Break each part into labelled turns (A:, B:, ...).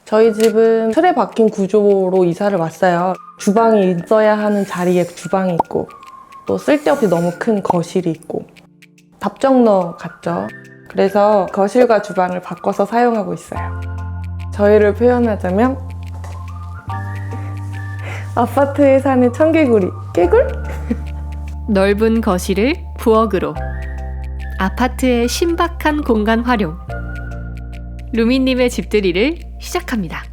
A: 저희 집은 틀에 박힌 구조로 이사를 왔어요. 주방이 있어야 하는 자리에 주방이 있고 또 쓸데없이 너무 큰 거실이 있고 답정너 같죠? 그래서 거실과 주방을 바꿔서 사용하고 있어요. 저희를 표현하자면 아파트에 사는 청개구리. 깨굴?
B: 넓은 거실을 부엌으로, 아파트의 신박한 공간 활용. 루미님의 집들이를 시작합니다.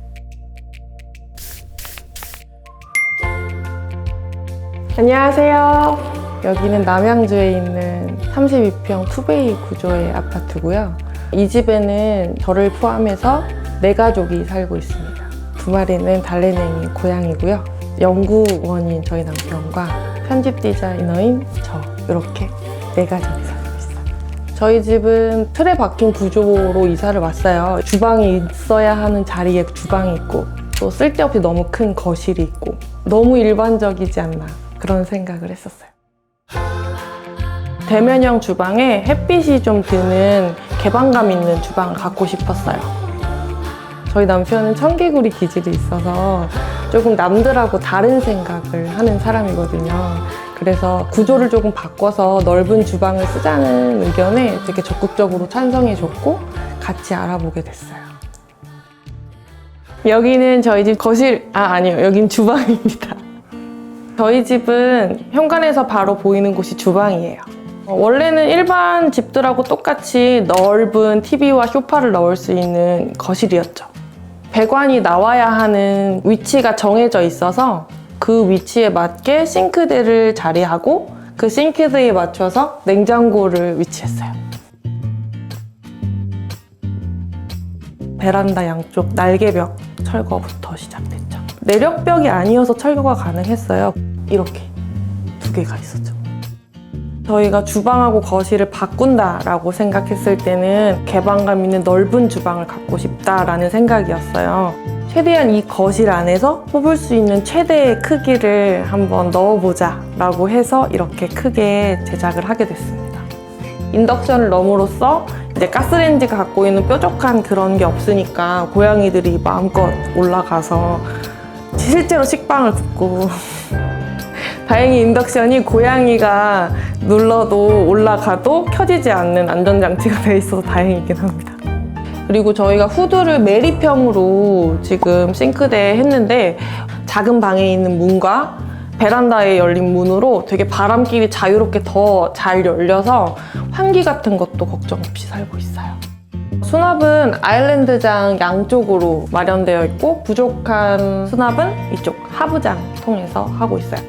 A: 안녕하세요. 여기는 남양주에 있는 32평 투베이 구조의 아파트고요. 이 집에는 저를 포함해서 4가족이 살고 있습니다. 2마리는 달래냉이 고양이고요. 연구원인 저희 남편과 편집 디자이너인 저, 이렇게 4가족이 살고 있어요. 저희 집은 틀에 박힌 구조로 이사를 왔어요. 주방이 있어야 하는 자리에 주방이 있고 또 쓸데없이 너무 큰 거실이 있고 너무 일반적이지 않나 그런 생각을 했었어요. 대면형 주방에 햇빛이 좀 드는 개방감 있는 주방을 갖고 싶었어요. 저희 남편은 청개구리 기질이 있어서 조금 남들하고 다른 생각을 하는 사람이거든요. 그래서 구조를 조금 바꿔서 넓은 주방을 쓰자는 의견에 되게 적극적으로 찬성해줬고 같이 알아보게 됐어요. 여기는 저희 집 거실, 아니요. 여긴 주방입니다. 저희 집은 현관에서 바로 보이는 곳이 주방이에요. 원래는 일반 집들하고 똑같이 넓은 TV와 소파를 넣을 수 있는 거실이었죠. 배관이 나와야 하는 위치가 정해져 있어서 그 위치에 맞게 싱크대를 자리하고 그 싱크대에 맞춰서 냉장고를 위치했어요. 베란다 양쪽 날개벽 철거부터 시작됐죠. 내력벽이 아니어서 철거가 가능했어요. 이렇게 2개가 있었죠. 저희가 주방하고 거실을 바꾼다라고 생각했을 때는 개방감 있는 넓은 주방을 갖고 싶다라는 생각이었어요. 최대한 이 거실 안에서 뽑을 수 있는 최대의 크기를 한번 넣어보자 라고 해서 이렇게 크게 제작을 하게 됐습니다. 인덕션을 넣음으로써 이제 가스레인지가 갖고 있는 뾰족한 그런 게 없으니까 고양이들이 마음껏 올라가서 실제로 식빵을 굽고 다행히 인덕션이 고양이가 눌러도 올라가도 켜지지 않는 안전장치가 되어 있어서 다행이긴 합니다. 그리고 저희가 후드를 매립형으로 지금 싱크대에 했는데 작은 방에 있는 문과 베란다에 열린 문으로 되게 바람길이 자유롭게 더 잘 열려서 환기 같은 것도 걱정 없이 살고 있어요. 수납은 아일랜드장 양쪽으로 마련되어 있고 부족한 수납은 이쪽 하부장 통해서 하고 있어요.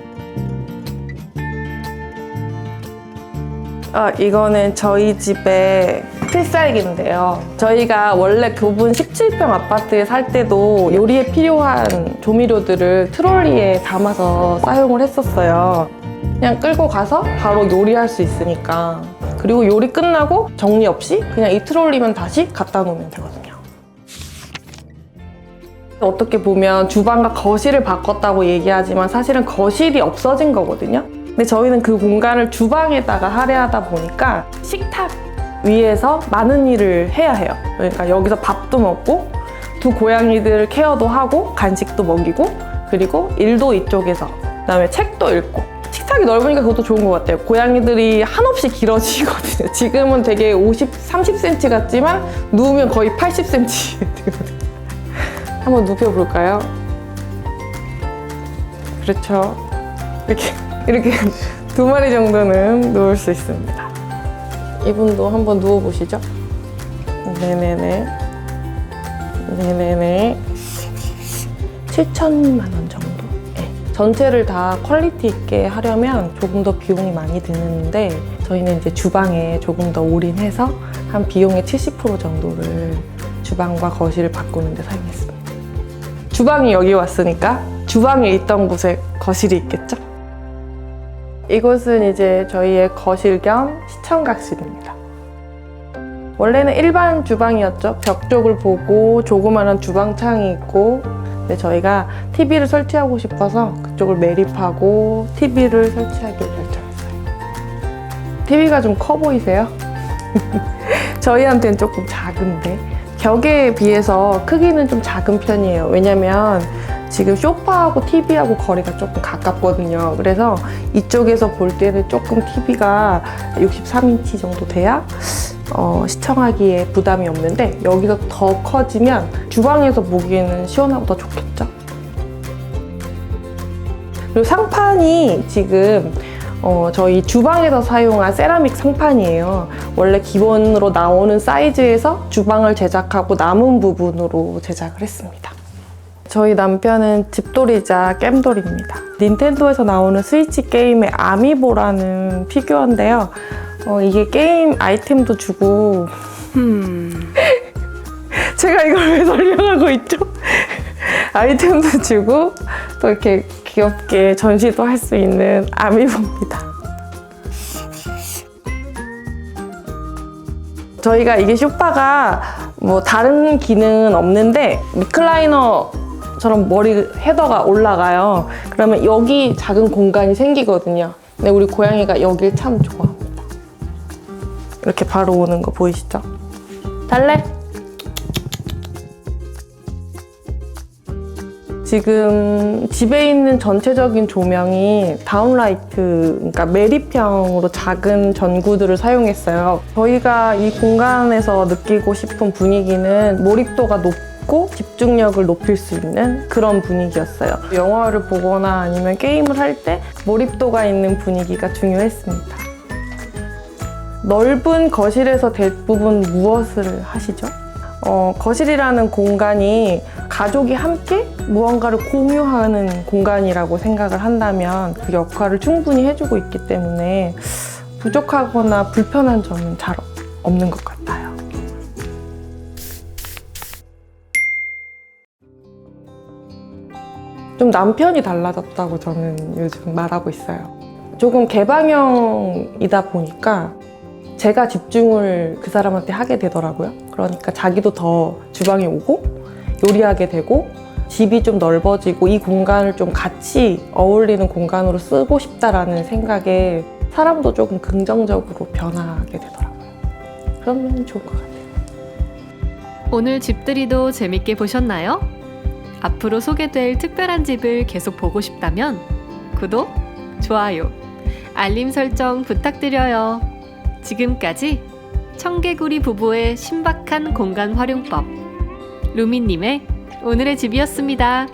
A: 이거는 저희 집의 필살기인데요. 저희가 원래 교분 17평 아파트에 살 때도 요리에 필요한 조미료들을 트롤리에 담아서 사용을 했었어요. 그냥 끌고 가서 바로 요리할 수 있으니까. 그리고 요리 끝나고 정리 없이 그냥 이 트롤리만 다시 갖다 놓으면 되거든요. 어떻게 보면 주방과 거실을 바꿨다고 얘기하지만 사실은 거실이 없어진 거거든요. 근데 저희는 그 공간을 주방에다가 할애하다 보니까 식탁 위에서 많은 일을 해야 해요. 그러니까 여기서 밥도 먹고 2 고양이들 케어도 하고 간식도 먹이고 그리고 일도 이쪽에서 그다음에 책도 읽고 식탁이 넓으니까 그것도 좋은 것 같아요. 고양이들이 한없이 길어지거든요. 지금은 되게 30cm 같지만 누우면 거의 80cm 되거든요. 한번 눕혀볼까요? 그렇죠. 이렇게 2마리 정도는 누울 수 있습니다. 이분도 한번 누워보시죠. 네네네. 7,000만 원 정도. 네. 전체를 다 퀄리티 있게 하려면 조금 더 비용이 많이 드는데 저희는 이제 주방에 조금 더 올인해서 한 비용의 70% 정도를 주방과 거실을 바꾸는 데 사용했습니다. 주방이 여기 왔으니까 주방에 있던 곳에 거실이 있겠죠? 이곳은 이제 저희의 거실 겸 시청각실입니다. 원래는 일반 주방이었죠. 벽 쪽을 보고 조그마한 주방창이 있고 근데 저희가 TV를 설치하고 싶어서 그쪽을 매립하고 TV를 설치하기로 결정했어요. TV가 좀 커 보이세요? 저희한테는 조금 작은데 벽에 비해서 크기는 좀 작은 편이에요. 왜냐면 지금 소파하고 TV하고 거리가 조금 가깝거든요. 그래서 이쪽에서 볼 때는 조금 TV가 63인치 정도 돼야 시청하기에 부담이 없는데, 여기가 더 커지면 주방에서 보기에는 시원하고 더 좋겠죠? 그리고 상판이 지금 저희 주방에서 사용한 세라믹 상판이에요. 원래 기본으로 나오는 사이즈에서 주방을 제작하고 남은 부분으로 제작을 했습니다. 저희 남편은 집돌이자 겜돌입니다. 닌텐도에서 나오는 스위치 게임의 아미보라는 피규어인데요. 이게 게임 아이템도 주고 제가 이걸 왜 설명하고 있죠? 아이템도 주고 또 이렇게 귀엽게 전시도 할 수 있는 아미보입니다. 저희가 이게 소파가 뭐 다른 기능은 없는데 리클라이너처럼 머리 헤더가 올라가요. 그러면 여기 작은 공간이 생기거든요. 근데 우리 고양이가 여길 참 좋아합니다. 이렇게 바로 오는 거 보이시죠? 달래? 지금 집에 있는 전체적인 조명이 다운라이트, 그러니까 매립형으로 작은 전구들을 사용했어요. 저희가 이 공간에서 느끼고 싶은 분위기는 몰입도가 높고 집중력을 높일 수 있는 그런 분위기였어요. 영화를 보거나 아니면 게임을 할 때 몰입도가 있는 분위기가 중요했습니다. 넓은 거실에서 대부분 무엇을 하시죠? 거실이라는 공간이 가족이 함께 무언가를 공유하는 공간이라고 생각을 한다면 그 역할을 충분히 해주고 있기 때문에 부족하거나 불편한 점은 잘 없는 것 같아요. 좀 남편이 달라졌다고 저는 요즘 말하고 있어요. 조금 개방형이다 보니까 제가 집중을 그 사람한테 하게 되더라고요. 그러니까 자기도 더 주방에 오고 요리하게 되고 집이 좀 넓어지고 이 공간을 좀 같이 어울리는 공간으로 쓰고 싶다라는 생각에 사람도 조금 긍정적으로 변하게 되더라고요. 그러면 좋은 것 같아요.
B: 오늘 집들이도 재밌게 보셨나요? 앞으로 소개될 특별한 집을 계속 보고 싶다면 구독, 좋아요, 알림 설정 부탁드려요. 지금까지 청개구리 부부의 신박한 공간 활용법, 루미님의 오늘의 집이었습니다.